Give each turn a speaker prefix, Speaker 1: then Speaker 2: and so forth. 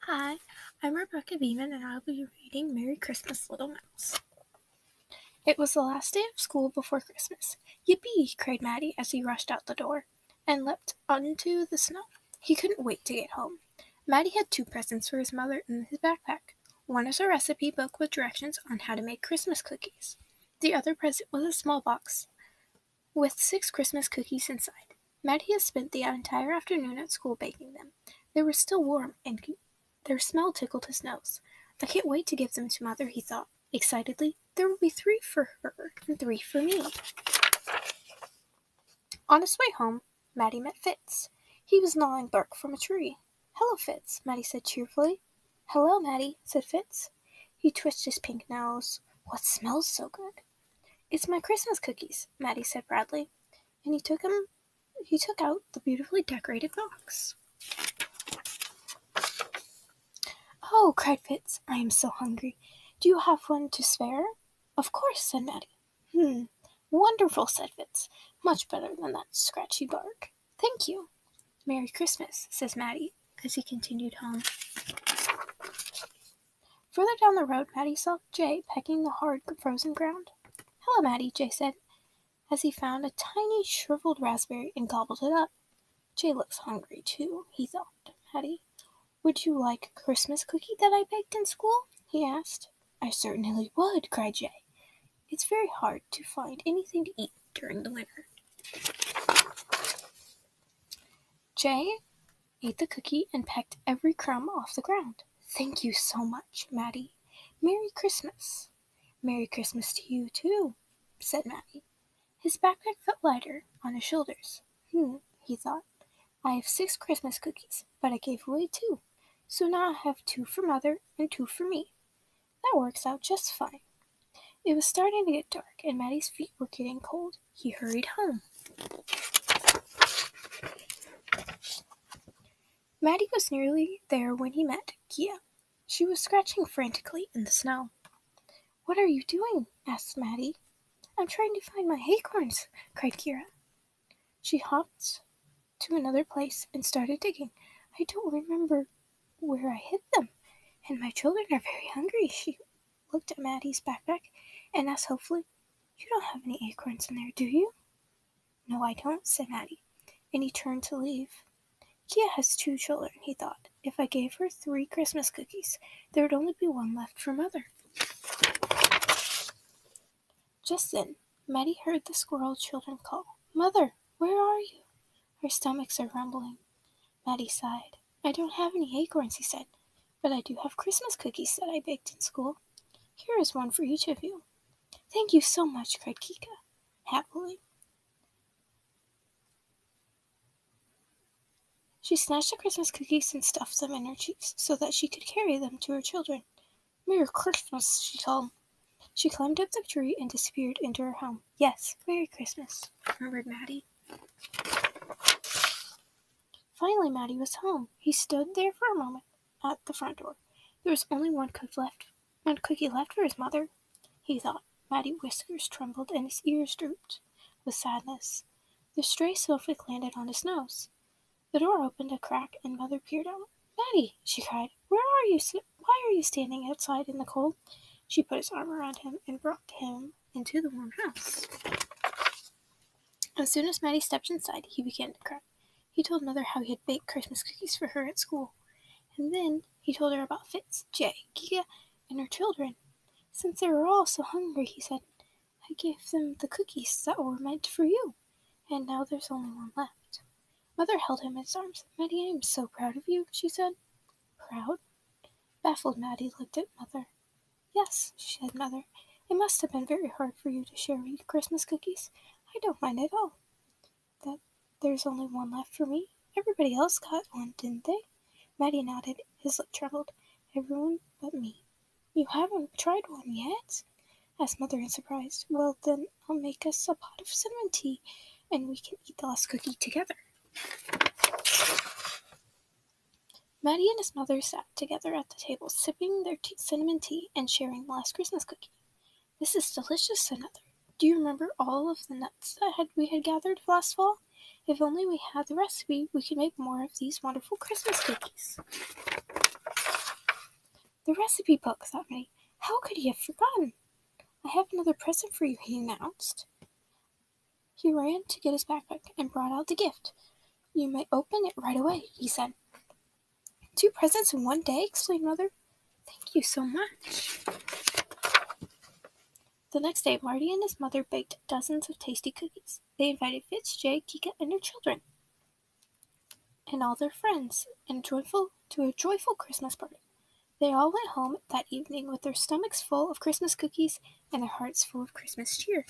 Speaker 1: Hi, I'm Rebecca Beeman and I'll be reading Merry Christmas, Little Mouse. It was the last day of school before Christmas. Yippee! Cried Maddie as he rushed out the door and leapt onto the snow. He couldn't wait to get home. Maddie had 2 presents for his mother in his backpack. One is a recipe book with directions on how to make Christmas cookies. The other present was a small box with 6 Christmas cookies inside. Maddie had spent the entire afternoon at school baking them. They were still warm and their smell tickled his nose. I can't wait to give them to Mother, he thought. Excitedly, there will be 3 for her and 3 for me. On his way home, Maddie met Fitz. He was gnawing bark from a tree. Hello, Fitz, Maddie said cheerfully. Hello, Maddie, said Fitz. He twitched his pink nose. What smells so good? It's my Christmas cookies, Maddie said proudly, and he took out the beautifully decorated box. Oh, cried Fitz, I am so hungry. Do you have one to spare? Of course, said Maddie. Wonderful, said Fitz. Much better than that scratchy bark. Thank you. Merry Christmas, says Maddie, as he continued home. Further down the road, Maddie saw Jay pecking the hard, frozen ground. Hello, Maddie, Jay said, as he found a tiny, shriveled raspberry and gobbled it up. Jay looks hungry, too, he thought. Maddie, would you like a Christmas cookie that I baked in school? He asked. I certainly would, cried Jay. It's very hard to find anything to eat during the winter. Jay ate the cookie and pecked every crumb off the ground. Thank you so much, Maddie. Merry Christmas. Merry Christmas to you, too, said Maddie. His backpack felt lighter on his shoulders. He thought. I have 6 Christmas cookies, but I gave away 2. So now I have 2 for Mother and 2 for me. That works out just fine. It was starting to get dark, and Maddie's feet were getting cold. He hurried home. Maddie was nearly there when he met Kia. She was scratching frantically in the snow. What are you doing? Asked Maddie. I'm trying to find my acorns, cried Kira. She hopped to another place and started digging. I don't remember where I hid them, and my children are very hungry. She looked at Maddie's backpack and asked hopefully, You don't have any acorns in there, do you? No, I don't, said Maddie, and he turned to leave. Kia has 2 children, he thought. If I gave her 3 Christmas cookies, there would only be 1 left for Mother. Just then, Maddie heard the squirrel children call, Mother, where are you? Our stomachs are rumbling. Maddie sighed. I don't have any acorns, he said, but I do have Christmas cookies that I baked in school. Here is 1 for each of you. Thank you so much, cried Kika, happily. She snatched the Christmas cookies and stuffed them in her cheeks so that she could carry them to her children. Merry Christmas, she called. She climbed up the tree and disappeared into her home. Yes, Merry Christmas, murmured Maddie. Finally, Maddie was home. He stood there for a moment at the front door. There was only one cookie left for his mother, he thought. Maddie's whiskers trembled and his ears drooped with sadness. The stray snowflake landed on his nose. The door opened a crack and Mother peered out. Maddie, she cried, why are you standing outside in the cold? She put his arm around him and brought him into the warm house. As soon as Maddie stepped inside, he began to cry. He told Mother how he had baked Christmas cookies for her at school. And then he told her about Fitz, Jay, Giga, and her children. Since they were all so hungry, he said, I gave them the cookies that were meant for you. And now there's only 1 left. Mother held him in his arms. Maddie, I am so proud of you, she said. Proud? Baffled, Maddie looked at Mother. Yes, said Mother. It must have been very hard for you to share your Christmas cookies. I don't mind at all. That there's only 1 left for me. Everybody else got 1, didn't they? Maddie nodded. His lip trembled. Everyone but me. You haven't tried 1 yet? Asked Mother in surprise. Well, then I'll make us a pot of cinnamon tea, and we can eat the last cookie together. Maddie and his mother sat together at the table, sipping their cinnamon tea and sharing the last Christmas cookie. This is delicious, said Mother. Do you remember all of the nuts that we had gathered last fall? If only we had the recipe, we could make more of these wonderful Christmas cookies. The recipe book, thought Marty. How could he have forgotten? I have another present for you, he announced. He ran to get his backpack and brought out the gift. You may open it right away, he said. 2 presents in one day, exclaimed Mother. Thank you so much. The next day, Marty and his mother baked dozens of tasty cookies. They invited Fitz, Jay, Kika, and their children, and all their friends, to a joyful Christmas party. They all went home that evening with their stomachs full of Christmas cookies and their hearts full of Christmas cheer.